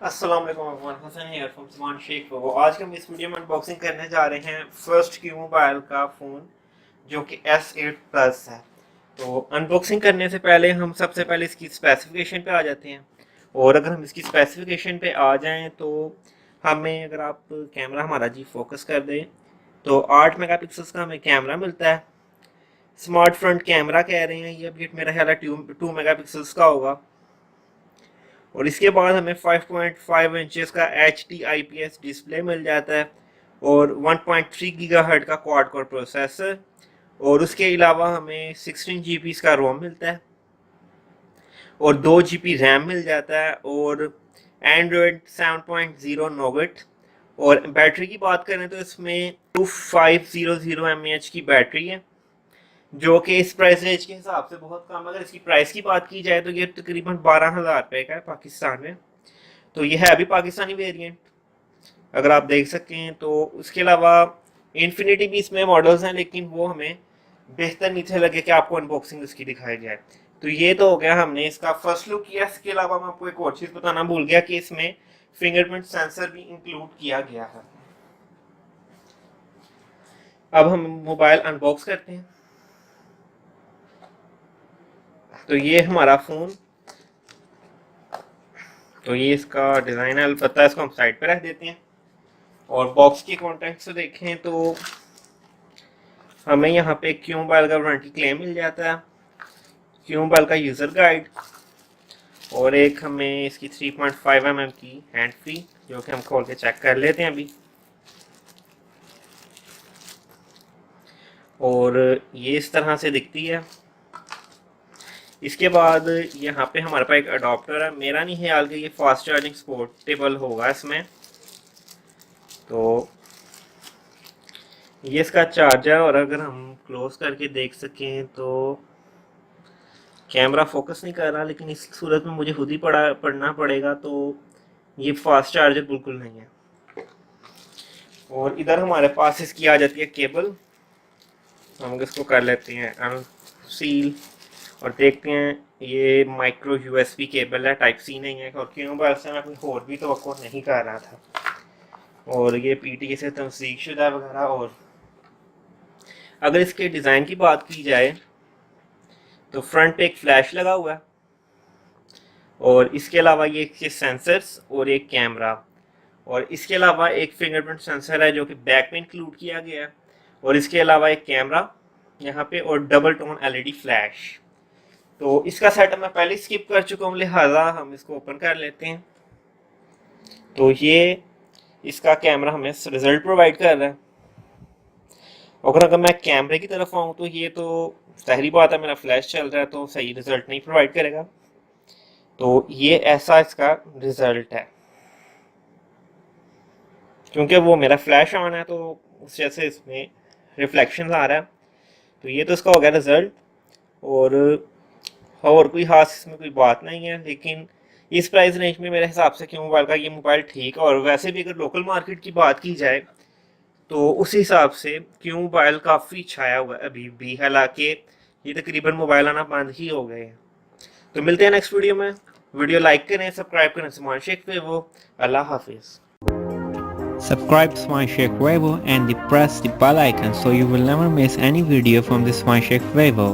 अस्सलाम वालेकुम everyone, Hasan here from समान शेख। वो आज हम इस वीडियो में अनबॉक्सिंग करने जा रहे हैं फर्स्ट क्यू मोबाइल का फ़ोन जो कि S8 प्लस है। तो अनबॉक्सिंग करने से पहले हम सबसे पहले इसकी स्पेसिफिकेशन पे आ जाते हैं। और अगर हम इसकी स्पेसिफिकेशन पे आ जाएं तो हमें, अगर आप कैमरा हमारा जी फोकस कर दें, तो 8 मेगापिक्सल्स का हमें कैमरा मिलता है। स्मार्ट फ्रंट कैमरा कह रहे हैं, ये अभी मेरा ख्याल है 2 मेगापिक्सल्स का होगा। और इसके बाद हमें 5.5 इंचेस का HD IPS डिस्प्ले मिल जाता है और 1.3 गीगाहर्ट्ज का क्वाड कोर प्रोसेसर। और उसके अलावा हमें 16 GB का रोम मिलता है और 2 GB रैम मिल जाता है और एंड्रॉयड 7.0 नोगट। और बैटरी की बात करें तो इसमें 2500 mAh की बैटरी है, जो कि इस प्राइस रेंज के हिसाब से बहुत कम। अगर इसकी प्राइस की बात की जाए तो ये तकरीबन 12,000 रुपये का है पाकिस्तान में। तो ये है अभी पाकिस्तानी वेरिएंट, अगर आप देख सकें तो। उसके अलावा इन्फिनिटी भी इसमें मॉडल्स हैं, लेकिन वो हमें बेहतर नहीं थे लगे कि आपको अनबॉक्सिंग इसकी दिखाई जाए। तो ये तो हो गया, हमने इसका फर्स्ट लुक किया। इसके अलावा मैं आपको एक और चीज़ बताना भूल गया कि इसमें फिंगरप्रिंट सेंसर भी इंक्लूड किया गया है। अब हम मोबाइल अनबॉक्स करते हैं। तो ये हमारा फ़ोन, तो ये इसका डिज़ाइन है। अलबत्ता इसको हम साइड पे रख देते हैं। और बॉक्स की कॉन्टेंट्स से देखें तो हमें यहाँ पे क्यू मोबाइल का वारंटी क्लेम मिल जाता है, क्यू मोबाइल का यूज़र गाइड, और एक हमें इसकी 3.5 mm की हैंड फ्री, जो कि हम खोल के चेक कर लेते हैं अभी। और ये इस तरह से दिखती है। इसके बाद यहाँ पे हमारे पास एक अडॉप्टर है। मेरा नहीं ख्याल कि ये फास्ट चार्जिंग पोर्टेबल होगा इसमें। तो ये इसका चार्जर, और अगर हम क्लोज करके देख सकें तो कैमरा फोकस नहीं कर रहा, लेकिन इस सूरत में मुझे खुद ही पढ़ना पड़ेगा। तो ये फास्ट चार्जर बिल्कुल नहीं है। और इधर हमारे पास इसकी आ जाती है केबल। हम इसको कर लेते हैं अनसील और देखते हैं। ये माइक्रो USB केबल है, टाइप C नहीं है। और क्यों मोबाइल से मैं कोई और भी तो नहीं कर रहा था। और ये PTA से तस्दीक शुदा वगैरह। और अगर इसके डिज़ाइन की बात की जाए तो फ्रंट पे एक फ्लैश लगा हुआ है, और इसके अलावा ये इसके सेंसर्स और एक कैमरा, और इसके अलावा एक फिंगरप्रिंट सेंसर है जो कि बैक में इंक्लूड किया गया है। और इसके अलावा एक कैमरा यहाँ पे और डबल टोन LED फ्लैश। तो इसका सेटअप मैं पहले स्किप कर चुका हूँ, लिहाजा हम इसको ओपन कर लेते हैं। तो ये इसका कैमरा हमें रिजल्ट प्रोवाइड कर रहा है। और अगर मैं कैमरे की तरफ आऊँ तो ये तो सही बात है, मेरा फ्लैश चल रहा है तो सही रिजल्ट नहीं प्रोवाइड करेगा। तो ये ऐसा इसका रिजल्ट है, क्योंकि वो मेरा फ्लैश ऑन है तो उस जैसे इसमें रिफ्लेक्शन आ रहा है। तो ये तो इसका हो गया रिजल्ट। और कोई खास इसमें कोई बात नहीं है, लेकिन इस प्राइस रेंज में मेरे हिसाब से क्यों मोबाइल का ये मोबाइल ठीक है। और वैसे भी अगर लोकल मार्केट की बात की जाए तो उस हिसाब से क्यों मोबाइल काफ़ी छाया हुआ है अभी भी, हालांकि ये तकरीबन मोबाइल आना बंद ही हो गए हैं। तो मिलते हैं नेक्स्ट वीडियो में। वीडियो लाइक करें, सब्सक्राइब करें समान शेख पे वो। अल्लाह हाफिज़। Subscribe Smart Shake Weibo and press the bell icon so you will never miss any video from the Smart Shake Weibo.